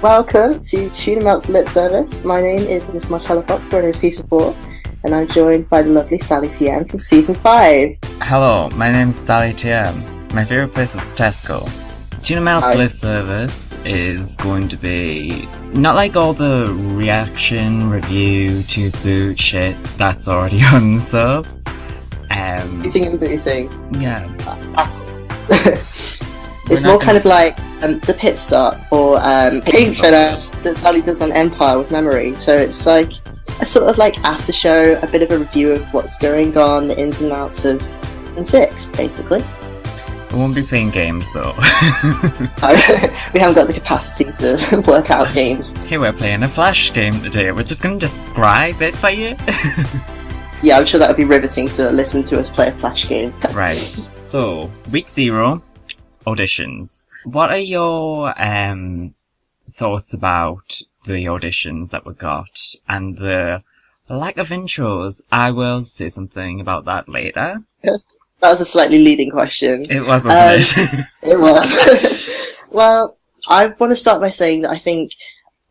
Welcome to Tuna Melt's Lip Service. My name is Miss Marcella Fox, winner of Season 4, and I'm joined by the lovely Sally TM from Season 5. Hello, my name's Sally TM. My favourite place is Tesco. Tuna Melt's Lip Service is going to be not like all the reaction, review, to boot shit that's already on the sub. Booting and booting. Yeah. It's more kind of like the pit stop or paint filler that Sally does on Empire with Memory. So it's like a sort of like after show, a bit of a review of what's going on, the ins and outs of Season 6, basically. We won't be playing games though. We haven't got the capacity to work out games. Hey, we're playing a Flash game today. We're just going to describe it for you. Yeah, I'm sure that would be riveting to listen to us play a Flash game. Right. So, week 0, auditions. What are your thoughts about the auditions that we got and the lack of intros? I will say something about that later. That was a slightly leading question. It was, wasn't it? It was. Well, I want to start by saying that I think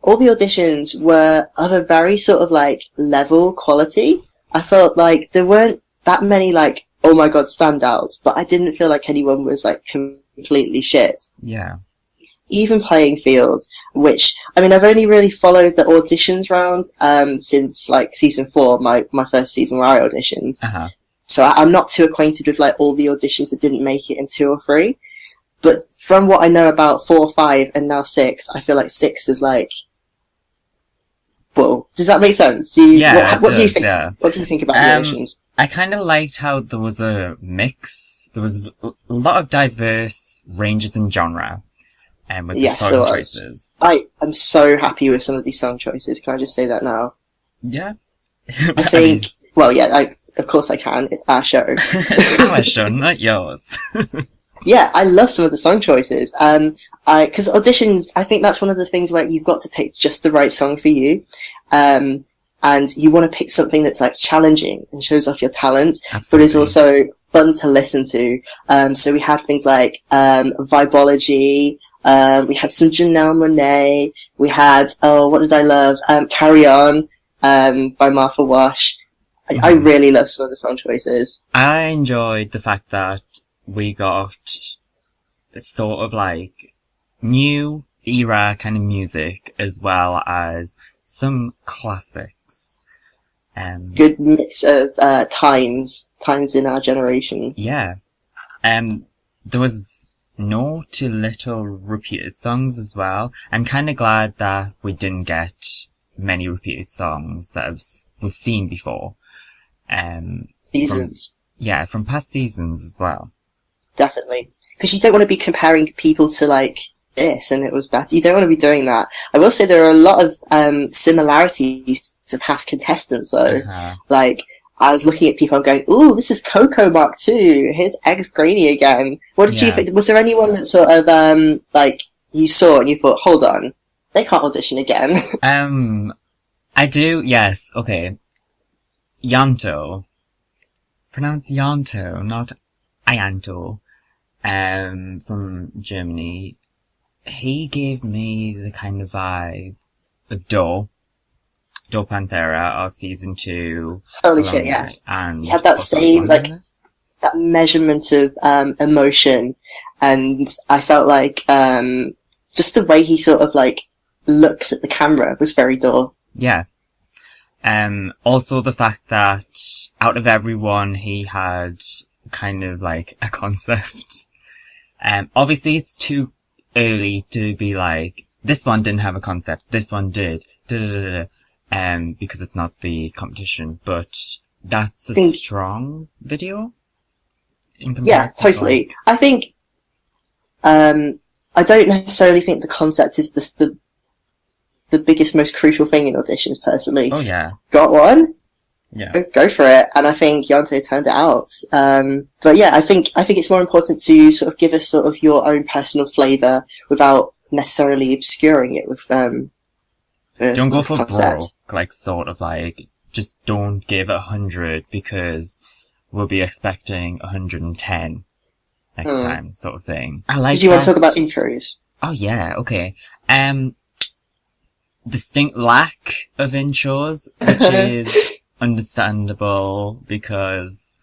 all the auditions were of a very sort of like level quality. I felt like there weren't that many like, oh my god, standouts, but I didn't feel like anyone was like completely shit. Yeah. Even playing fields, which, I mean, I've only really followed the auditions round since like Season 4, my first season where I auditioned. Uh-huh. So I'm not too acquainted with like all the auditions that didn't make it in 2 or 3. But from what I know about 4, 5, and now 6, I feel like 6 is like, whoa. Does that make sense? What do you think? Yeah. What do you think about the auditions? I kind of liked how there was a mix. There was a lot of diverse ranges in genre. With the song choices. I am so happy with some of these song choices. Can I just say that now? Yeah. I think, well, yeah, of course I can. It's our show. It's our show, not yours. Yeah, I love some of the song choices. Because auditions, I think that's one of the things where you've got to pick just the right song for you. And you want to pick something that's like challenging and shows off your talent, Absolutely. but is also fun to listen to. So we had things like, Vibology, we had some Janelle Monáe, we had, what did I love? Carry On, by Martha Wash. I really love some of the song choices. I enjoyed the fact that we got sort of like new era kind of music as well as some classics. Good mix of times in our generation. Yeah. There was no too little repeated songs as well. I'm kind of glad that we didn't get many repeated songs that we've seen before. Seasons. From past seasons as well. Definitely. Because you don't want to be comparing people to like this and it was better. You don't want to be doing that. I will say there are a lot of similarities to past contestants though. Uh-huh. Like, I was looking at people and going, ooh, this is Coco Mark II. Here's Eggs Granny again. What did you think? Was there anyone that sort of, like, you saw and you thought, hold on, they can't audition again? I do, yes, okay. Yanto. Pronounced Yanto, not Ayanto. From Germany. He gave me the kind of vibe of Do Panthera, or Season 2. Holy shit, yes. And he had that same, like, that measurement of emotion, and I felt like just the way he sort of, like, looks at the camera was very Do. Yeah. Also the fact that out of everyone he had kind of like a concept. Obviously it's too early to be like, this one didn't have a concept, this one did, because it's not the competition, but that's a strong video in comparison. Yeah, totally. I think, I don't necessarily think the concept is the biggest, most crucial thing in auditions, personally. Oh yeah. Got one? Yeah. Go for it. And I think Yanto turned it out. But yeah, I think it's more important to sort of give us sort of your own personal flavour without necessarily obscuring it with, don't go for concept. broke, like sort of like, just don't give it 100 because we'll be expecting 110 next time, sort of thing. I like Did you want to talk about intros? Oh yeah, okay. distinct lack of intros, which is understandable because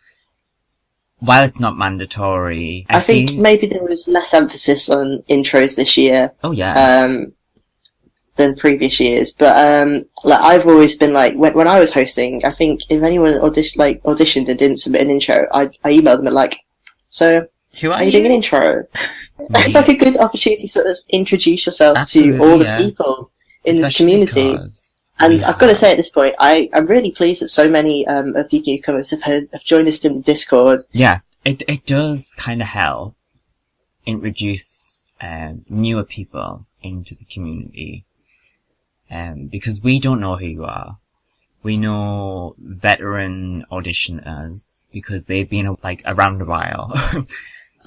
while it's not mandatory, I think maybe there was less emphasis on intros this year. Oh yeah. Than previous years, but like I've always been like when I was hosting, I think if anyone auditioned and didn't submit an intro, I emailed them and like, so who are you doing an intro? It's like a good opportunity to sort of introduce yourself Absolutely, to all the people in this community. And I've got to say at this point, I'm really pleased that so many of these newcomers have joined us in the Discord. Yeah, it does kind of help introduce newer people into the community. Because we don't know who you are. We know veteran auditioners because they've been around a while.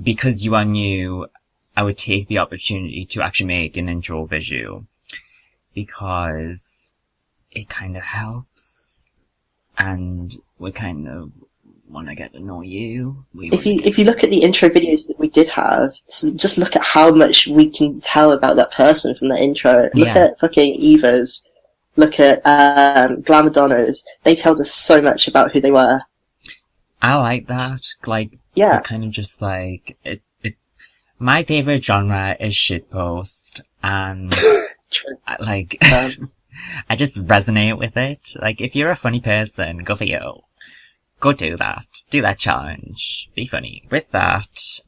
Because you are new, I would take the opportunity to actually make an intro visual because it kind of helps, and we kind of want to get to know you. If you look at the intro videos that we did have, so just look at how much we can tell about that person from the intro. Look at fucking Eva's. Look at Glamadonna's. They told us so much about who they were. I like that. It's kind of just like it's my favorite genre is shitpost, and I just resonate with it. Like, if you're a funny person, go for you. Go do that. Do that challenge. Be funny. With that,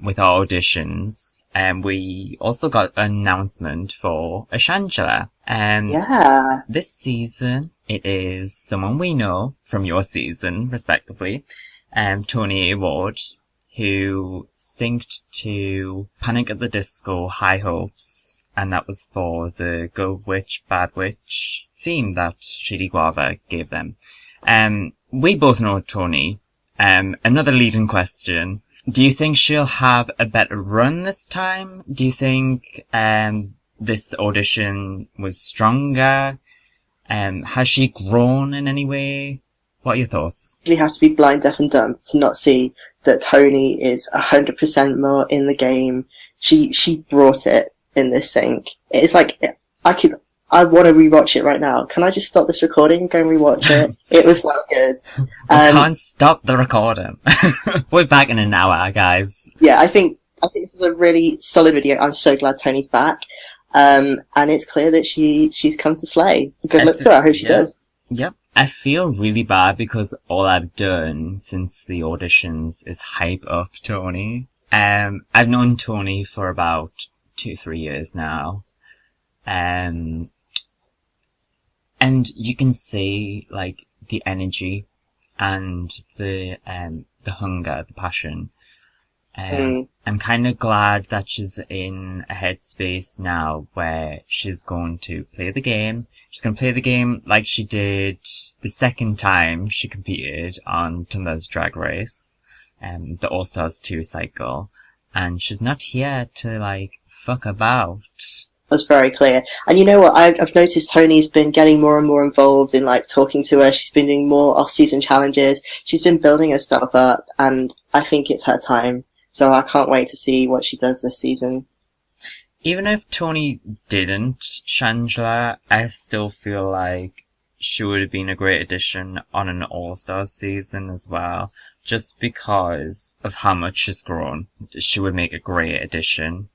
with our auditions, we also got an announcement for a Shangela. This season, it is someone we know from your season, respectively, Tony Award, who synced to Panic at the Disco High Hopes, and that was for the Good Witch, Bad Witch theme that Shady Guava gave them. We both know Tony. Another leading question. Do you think she'll have a better run this time? Do you think this audition was stronger? Has she grown in any way? What are your thoughts? You have to be blind, deaf and dumb to not see that Tony is 100% more in the game. She brought it in this sync. It's like, I want to rewatch it right now. Can I just stop this recording and go and rewatch it? It was so good. I can't stop the recording. We're back in an hour, guys. Yeah, I think this is a really solid video. I'm so glad Tony's back. And it's clear that she's come to slay. Good luck to her. I hope she does. Yep. I feel really bad because all I've done since the auditions is hype up Tony. I've known Tony for about 2-3 years now. And you can see, like, the energy and the hunger, the passion. I'm kind of glad that she's in a headspace now where she's going to play the game. She's going to play the game like she did the second time she competed on TUNA's Drag Race, the All Stars 2 cycle. And she's not here to, like, fuck about. That's very clear. And you know what? I've noticed Tony's been getting more and more involved in, like, talking to her. She's been doing more off-season challenges. She's been building her stuff up, and I think it's her time. So I can't wait to see what she does this season. Even if Tony didn't Shangela, I still feel like she would have been a great addition on an All-Stars season as well. Just because of how much she's grown. She would make a great addition.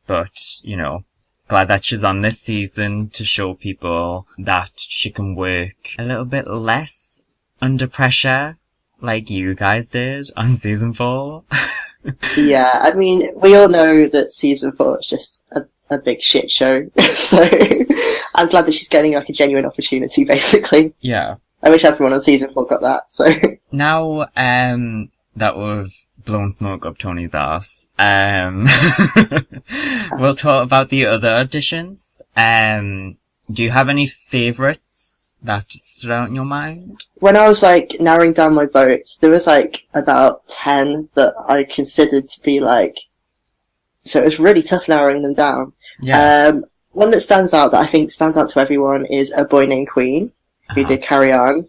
But, you know, glad that she's on this season to show people that she can work a little bit less under pressure, like you guys did on season 4. Yeah, I mean, we all know that season 4 is just a big shit show, so I'm glad that she's getting, like, a genuine opportunity, basically. Yeah. I wish everyone on season 4 got that, so. Now, that we've blown smoke up Tony's ass, we'll talk about the other auditions. Do you have any favourites that stood out in your mind? When I was, like, narrowing down my votes, there was, like, about 10 that I considered to be, like, so it was really tough narrowing them down. Yeah. One that stands out, that I think stands out to everyone, is A Boy Named Queen, who did Carry On.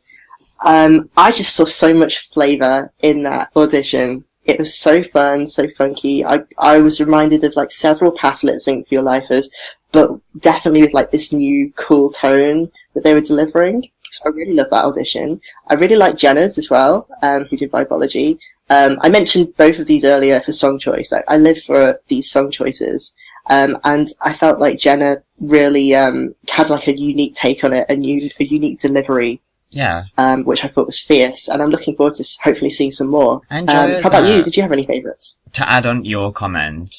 I just saw so much flavour in that audition. It was so fun, so funky. I was reminded of, like, several past lip sync for your lifers. but definitely with like this new cool tone that they were delivering. So I really love that audition. I really like Jenna's as well, who did Vibology. I mentioned both of these earlier for song choice. I live for these song choices. And I felt like Jenna really had like a unique take on it, a unique delivery. Yeah. Which I thought was fierce, and I'm looking forward to hopefully seeing some more. How about you? Did you have any favourites? To add on your comment,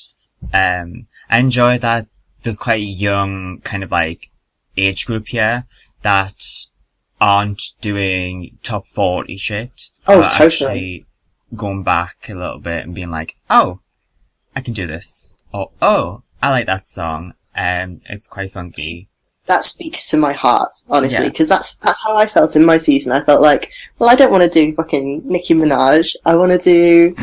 I enjoy that there's quite a young kind of like age group here that aren't doing top 40 shit. Oh, but totally. Actually going back a little bit and being like, oh, I can do this. Or, oh, I like that song. It's quite funky. That speaks to my heart, honestly, Yeah. because that's how I felt in my season. I felt like, well, I don't want to do fucking Nicki Minaj. I want to do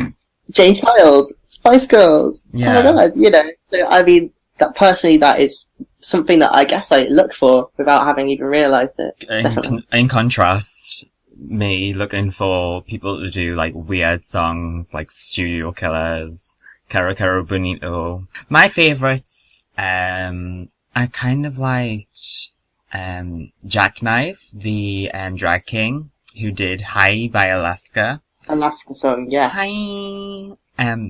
Jane Child, Spice Girls. Yeah. Oh my god, you know. So, I mean, that is something that I guess I look for without having even realised it. In contrast, me looking for people to do like weird songs like Studio Killers, Cara Cara Bonito. My favourites, I kind of liked Jackknife, the drag king, who did Hi by Alaska. Alaska song, yes. Hi.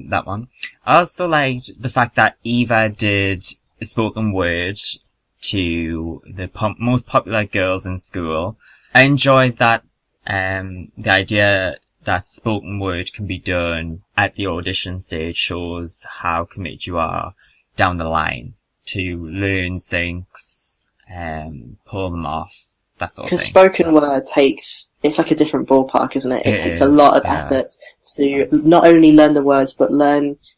That one. I also liked the fact that Eva did a spoken word to the most popular girls in school. I enjoyed that, the idea that spoken word can be done at the audition stage shows how committed you are down the line to learn syncs, pull them off, that sort of thing. Because spoken word it's like a different ballpark, isn't it? It takes a lot of effort to not only learn the words, but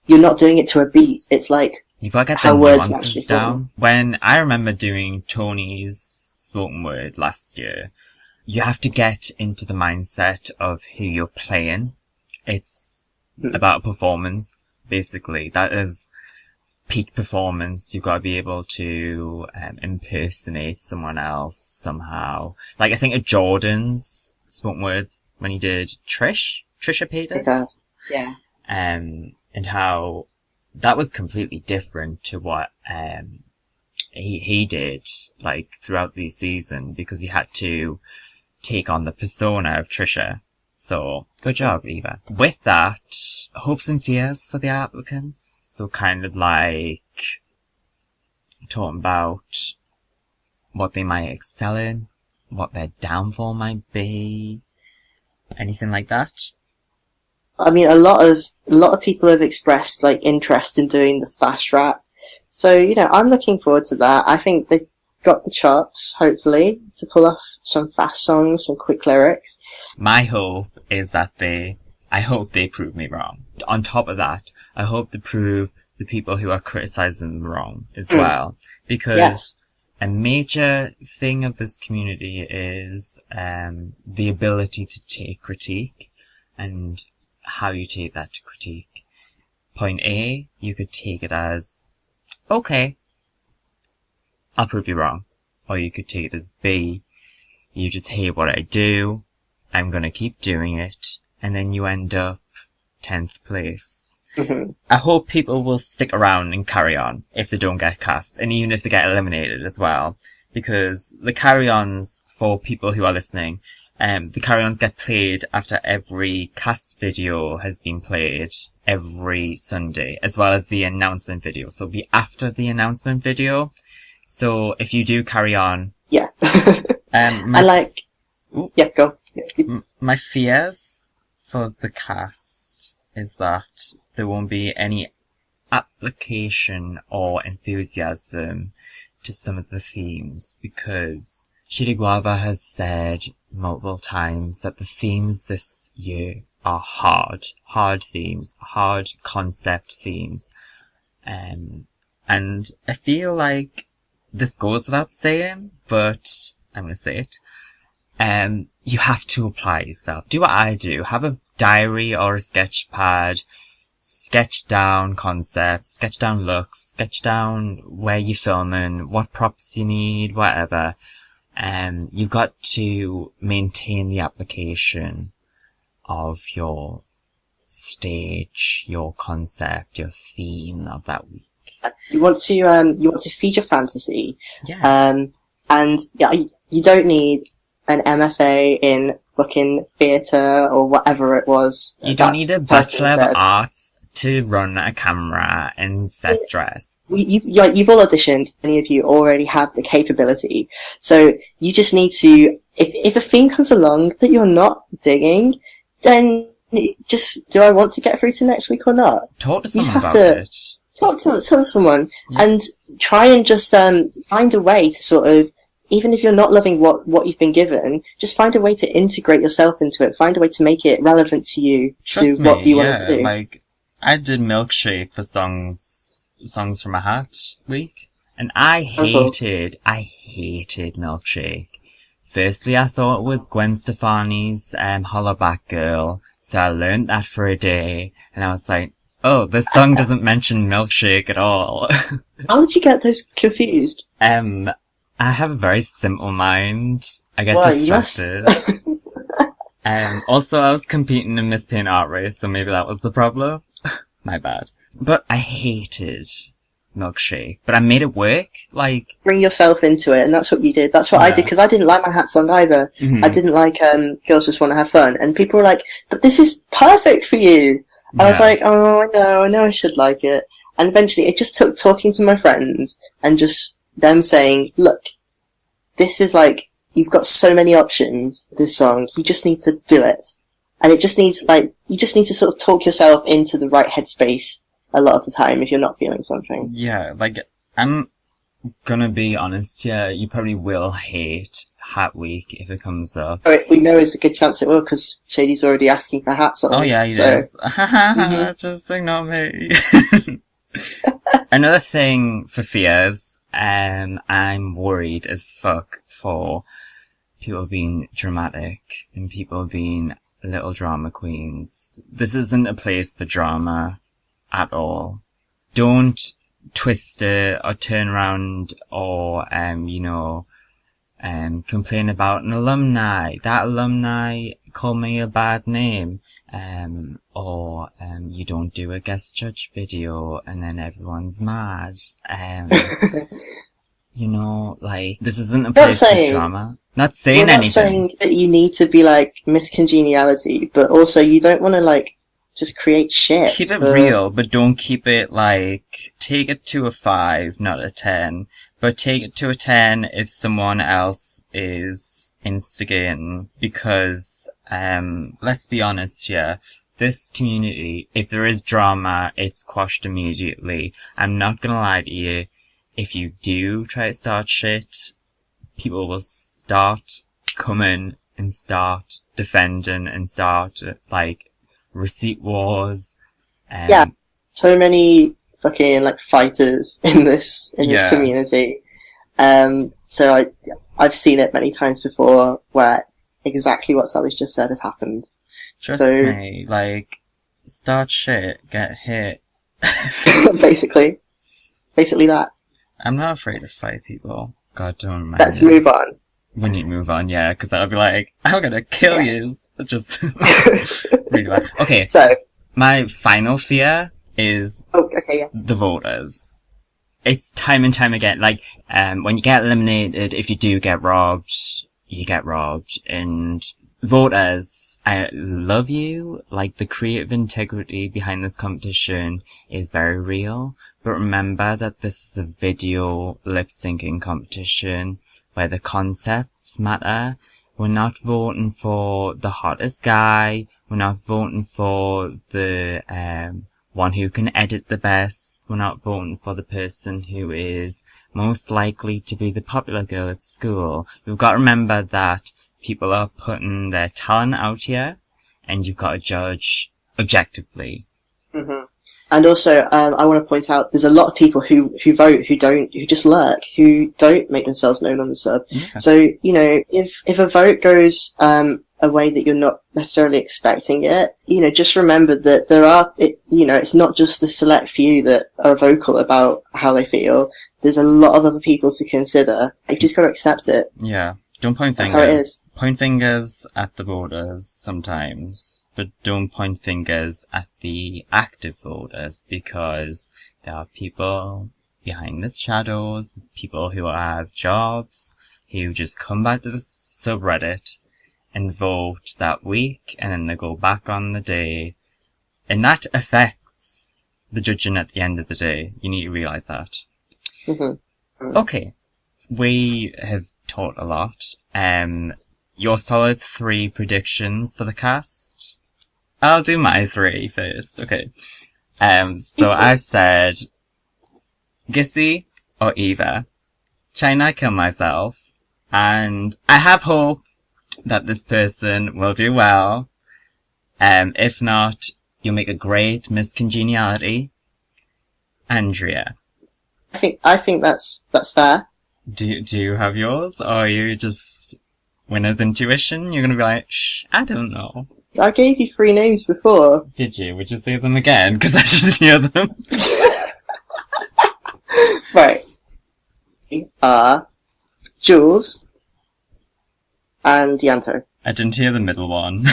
you're not doing it to a beat. It's like, you've got to get how the words nuances actually down. form. When I remember doing Tony's spoken word last year, you have to get into the mindset of who you're playing. It's about a performance, basically. That is peak performance. You've got to be able to impersonate someone else somehow. Like, I think of Jordan's spoken word when he did Trisha Paytas. Yeah. And how that was completely different to what he did, like, throughout the season, because he had to take on the persona of Trisha. So, good job, Eva. With that, hopes and fears for the applicants. So kind of like talking about what they might excel in, what their downfall might be, anything like that. I mean, a lot of people have expressed like interest in doing the fast rap. So, you know, I'm looking forward to that. I think they've got the chops, hopefully, to pull off some fast songs, some quick lyrics. My hope is that I hope they prove me wrong. On top of that, I hope they prove the people who are criticizing them wrong as well. Because a major thing of this community is the ability to take critique and how you take that critique. Point A, you could take it as, okay, I'll prove you wrong. Or you could take it as B, you just hate what I do, I'm gonna keep doing it, and then you end up 10th place. Mm-hmm. I hope people will stick around and carry on if they don't get cast, and even if they get eliminated as well. Because the carry-ons, for people who are listening, the carry-ons get played after every cast video has been played every Sunday, as well as the announcement video. So it'll be after the announcement video. So if you do carry on... Yeah. Ooh. Yeah, go. My fears for the cast is that there won't be any application or enthusiasm to some of the themes, because Shiri Guava has said multiple times that the themes this year are hard themes, hard concept themes. And I feel like this goes without saying, but I'm gonna say it. You have to apply yourself. Do what I do. Have a diary or a sketch pad. Sketch down concepts, sketch down looks, sketch down where you're filming, what props you need, whatever. You've got to maintain the application of your stage, your concept, your theme of that week. You want to feed your fantasy. Yeah. And yeah, you don't need an MFA in fucking theatre or whatever it was. You don't need a Bachelor of Arts to run a camera and set dress. You've all auditioned. Many of you already have the capability. So you just need to, if a theme comes along that you're not digging, then just, do I want to get through to next week or not? Talk to someone about it. Talk to someone, and try and just find a way to sort of, even if you're not loving what you've been given, just find a way to integrate yourself into it. Find a way to make it relevant to you, Trust to me, what you want to do. Like, I did Milkshake for Songs from a Hat week, and I hated Milkshake. Firstly, I thought it was Gwen Stefani's Hollaback Girl, so I learned that for a day, and I was like, oh, this song doesn't mention Milkshake at all. How did you get those confused? I have a very simple mind. I get distracted. Also, I was competing in Miss Paint Art Race, so maybe that was the problem. My bad. But I hated Milkshake. But I made it work. Like, bring yourself into it, and that's what you did. That's what I did, because I didn't like my hat song either. Mm-hmm. I didn't like Girls Just Want to Have Fun. And people were like, but this is perfect for you. And I was like, oh, I know I should like it. And eventually it just took talking to my friends and just them saying, look, this is like, you've got so many options, this song, you just need to do it. And it just needs, like, you just need to sort of talk yourself into the right headspace a lot of the time if you're not feeling something. Yeah, like, I'm gonna be honest here, you probably will hate Hat Week if it comes up. Oh, we know there's a good chance it will, because Shady's already asking for hat songs. Oh yeah, he is. Just ignore me. Another thing for fears, I'm worried as fuck for people being dramatic and people being little drama queens. This isn't a place for drama at all. Don't twist it or turn around or, complain about an alumni. That alumni called me a bad name. Or you don't do a guest judge video and then everyone's mad. This isn't a place for drama. Not saying anything. Not saying that you need to be like Miss Congeniality, but also you don't want to like just create shit. Keep it real, but don't keep it like, take it to a 5, not a 10. But take it to a 10 if someone else is instigating, because, let's be honest here, this community, if there is drama, it's quashed immediately. I'm not gonna lie to you, if you do try to start shit, people will start coming and start defending and start, like, receipt wars. Yeah, so many fucking, like, fighters in this community. So I've seen it many times before where exactly what Sally's just said has happened. Trust me, like, start shit, get hit. Basically that. I'm not afraid to fight people. God, don't mind. Let's move on. We need to move on, yeah, because I'll be like, I'm gonna kill you. Just really bad. Okay, so my final fear is the voters. It's time and time again, like, when you get eliminated, if you do get robbed, you get robbed, and voters, I love you, like, the creative integrity behind this competition is very real, but remember that this is a video lip-syncing competition, where the concepts matter. We're not voting for the hottest guy, we're not voting for the, one who can edit the best. We're not voting for the person who is most likely to be the popular girl at school. You've got to remember that people are putting their talent out here, and you've got to judge objectively. Mm-hmm. And also, I want to point out, there's a lot of people who vote, who just lurk, who don't make themselves known on the sub. Yeah. So, if a vote goes, a way that you're not necessarily expecting it, just remember that it's not just the select few that are vocal about how they feel. There's a lot of other people to consider. You've just got to accept it. Yeah. Don't point fingers. That's how it is. Point fingers at the voters sometimes, but don't point fingers at the active voters, because there are people behind the shadows, the people who have jobs, who just come back to the subreddit and vote that week, and then they go back on the day. And that affects the judging at the end of the day. You need to realise that. Mm-hmm. Okay. We have talked a lot. Your solid 3 predictions for the cast? I'll do my 3 first. Okay. So I've said Gissy or Eva. China, kill myself. And I have hope that this person will do well. If not, you'll make a great Miss Congeniality. Andrea. I think that's fair. Do you have yours? Or are you just winner's intuition? You're gonna be like, shh, I don't know. I gave you 3 names before. Did you? Would you say them again? Because I didn't hear them. Right. Jules and Yanto. I didn't hear the middle one.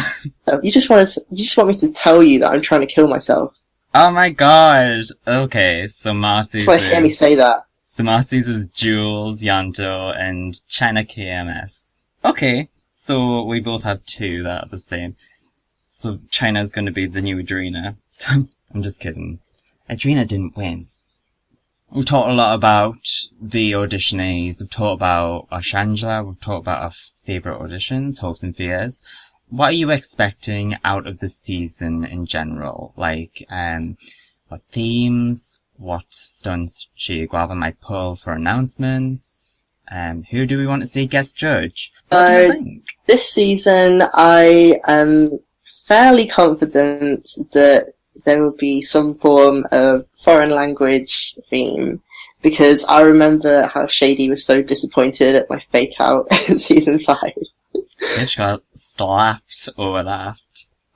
You just want me to tell you that I'm trying to kill myself. Oh my god! Okay, so Marcy's You want to hear me say that. So Marcy's is Jules, Yanto, and China KMS. Okay, so we both have 2 that are the same. So China's gonna be the new Adrena. I'm just kidding. Adrena didn't win. We've talked a lot about the auditionees. We've talked about our Shangela. We've talked about our favourite auditions, hopes and fears. What are you expecting out of the season in general? Like, what themes? What stunts Shea Guava might pull for announcements? Who do we want to see guest judge? What do you think? This season, I am fairly confident that there will be some form of foreign language theme, because I remember how Shady was so disappointed at my fake out in season 5. Bitch got slapped over that.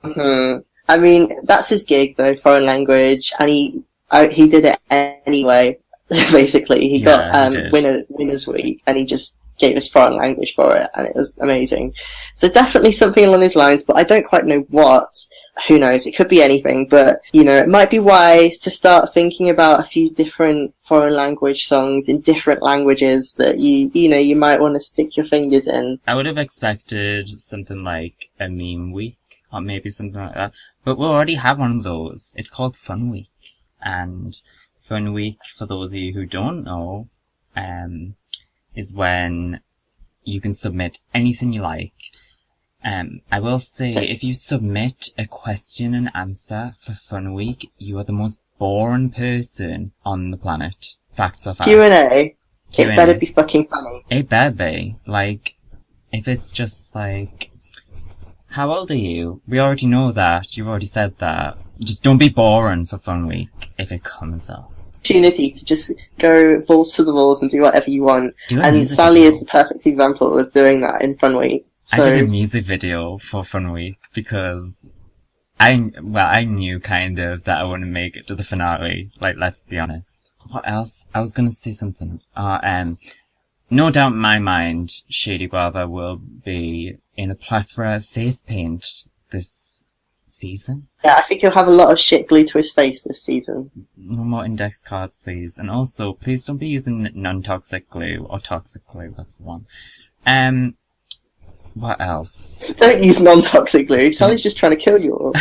Mm-hmm. I mean, that's his gig though, foreign language, and he did it anyway. Basically, he got winners week, and he just gave us foreign language for it, and it was amazing. So definitely something along these lines, but I don't quite know what. Who knows? It could be anything, but, it might be wise to start thinking about a few different foreign language songs in different languages that you might want to stick your fingers in. I would have expected something like a meme week, or maybe something like that, but we already have one of those. It's called Fun Week, and Fun Week, for those of you who don't know, is when you can submit anything you like. I will say, if you submit a question and answer for Fun Week, you are the most boring person on the planet. Facts are facts. Q&A. It better be fucking funny. It better be. Like, if it's just like, how old are you? We already know that. You've already said that. Just don't be boring for Fun Week if it comes up. Opportunities to just go balls to the walls and do whatever you want. And Sally video. is the perfect example of doing that in Fun Week. So, I did a music video for Fun Week because I knew kind of that I wouldn't make it to the finale. Like, let's be honest. What else? I was gonna say something. No doubt in my mind, Shady Guava will be in a plethora of face paint this season. Yeah, I think he'll have a lot of shit glued to his face this season. No more index cards, please. And also, please don't be using non-toxic glue or toxic glue. That's the one. What else? Don't use non-toxic glue. Sally's just trying to kill you all.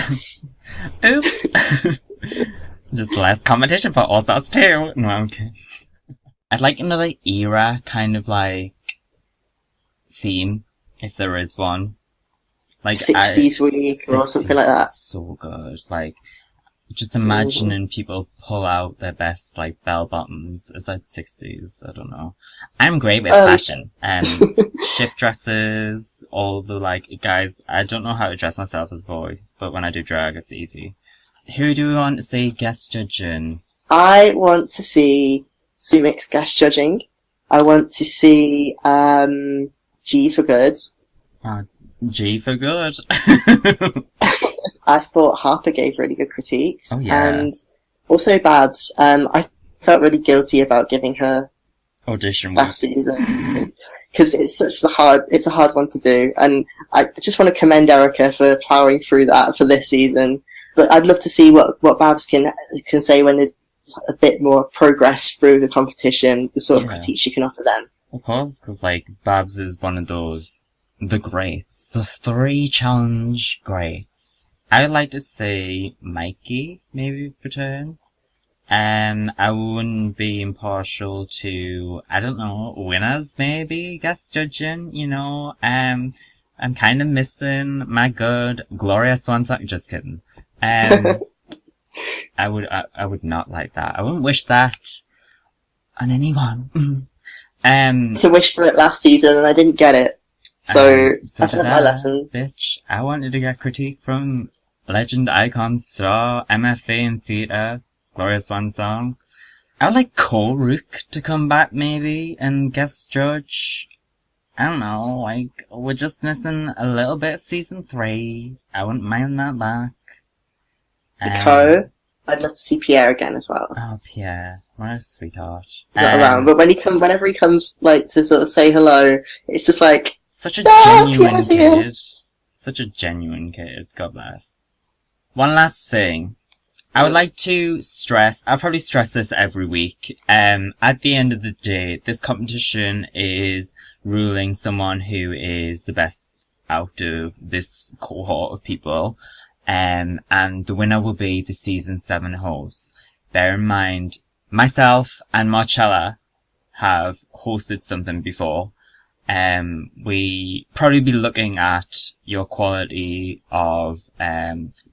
Oops. Just less competition for all sorts too. No, I'm kidding. I'd like another era kind of like theme, if there is one. Like 60s week or something like that. So good. Like, just imagining people pull out their best, like, bell bottoms. Is that 60s? I don't know. I'm great with fashion. Shift dresses, all the, like, guys, I don't know how to dress myself as a boy, but when I do drag, it's easy. Who do we want to see guest judging? I want to see Sumix guest judging. I want to see, G's for Good. G for Good. I thought Harper gave really good critiques. Oh, yeah. And also Babs. I felt really guilty about giving her audition last season. Because it's a hard one to do. And I just want to commend Erica for ploughing through that for this season. But I'd love to see what Babs can say when there's a bit more progress through the competition, the sort of Yeah. critiques you can offer them. Of course, because, like, Babs is one of those, the greats. The 3 challenge greats. I would like to say Mikey, maybe, return. I wouldn't be impartial to, I don't know, winners, maybe, guest judging, you know. I'm kind of missing my good Gloria Swanson. Just kidding. I would not like that. I wouldn't wish that on anyone. To wish for it last season and I didn't get it. So I've learned my lesson. Bitch, I wanted to get critique from legend, icon, star, MFA in theatre, Gloria Swanson. I would like Cole Rook to come back maybe and guest judge. I don't know, like, we're just missing a little bit of season 3. I wouldn't mind that back. I'd love to see Pierre again as well. Oh, Pierre. What a sweetheart. He's not around, but whenever he comes, like, to sort of say hello, it's just like... Such a genuine kid. Such a genuine kid. God bless. One last thing. I would like to stress, I'll probably stress this every week, at the end of the day, this competition is ruling someone who is the best out of this cohort of people, and the winner will be the season 7 host. Bear in mind, myself and Marcella have hosted something before. We probably be looking at your quality of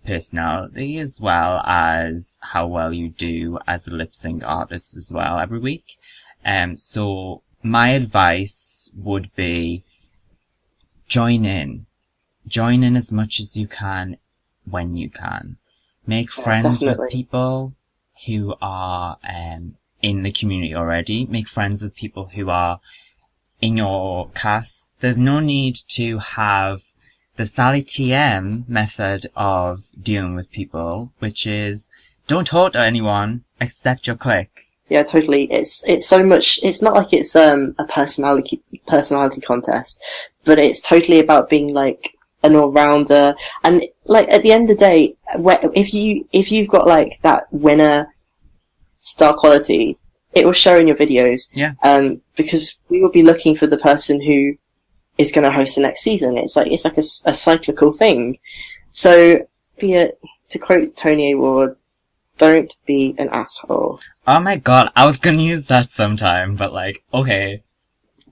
personality as well as how well you do as a lip sync artist as well every week. So my advice would be join in as much as you can when you can. Make friends with people who are in the community already. Make friends with people who are in your cast. There's no need to have the Sally TM method of dealing with people, which is don't talk to anyone except your clique. Yeah, totally. It's so much. It's not like it's a personality contest, but it's totally about being like an all rounder. And like at the end of the day, if you've got like that winner star quality, it will show in your videos. Yeah. Because we will be looking for the person who is going to host the next season. It's like a cyclical thing. So, to quote Tony Award, don't be an asshole. Oh my god, I was gonna use that sometime, but like, okay.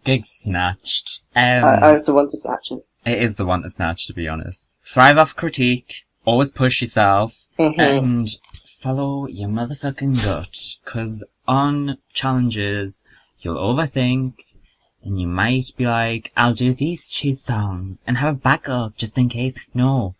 Gig snatched. I was the one to snatch it. It is the one to snatch, to be honest. Thrive off critique. Always push yourself. Mm-hmm. And follow your motherfucking gut. 'Cause on challenges, you'll overthink, and you might be like, I'll do these 2 songs, and have a backup just in case. No.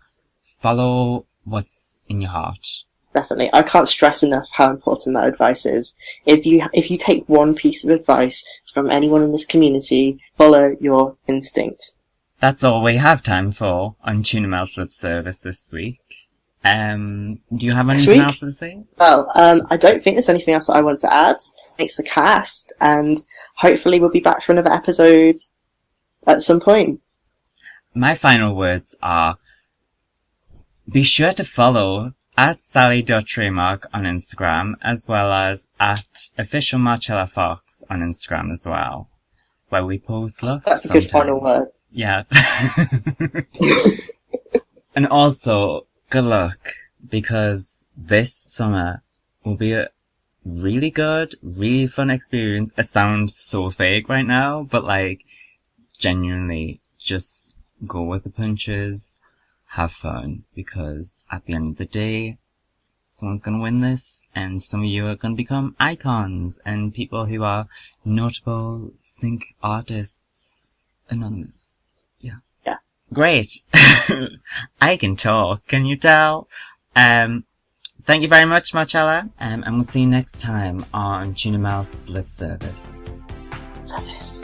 Follow what's in your heart. Definitely. I can't stress enough how important that advice is. If you take one piece of advice from anyone in this community, follow your instinct. That's all we have time for on Tuna Melt Lip Service this week. Do you have anything else to say? Well, I don't think there's anything else that I want to add. Thanks the cast, and hopefully we'll be back for another episode at some point. My final words are, be sure to follow at Sally.Trademark on Instagram, as well as at official Marcella Fox on Instagram as well, where we post looks. That's a good final word. Yeah. And also, good luck, because this summer will be a really good, really fun experience. It sounds so fake right now, but like, genuinely, just go with the punches, have fun, because at the end of the day, someone's gonna win this, and some of you are gonna become icons, and people who are notable sync artists anonymous. Yeah. Yeah. Great. I can talk, can you tell? Thank you very much, Marcella, and we'll see you next time on Tuna Melt's Lip Service. Service.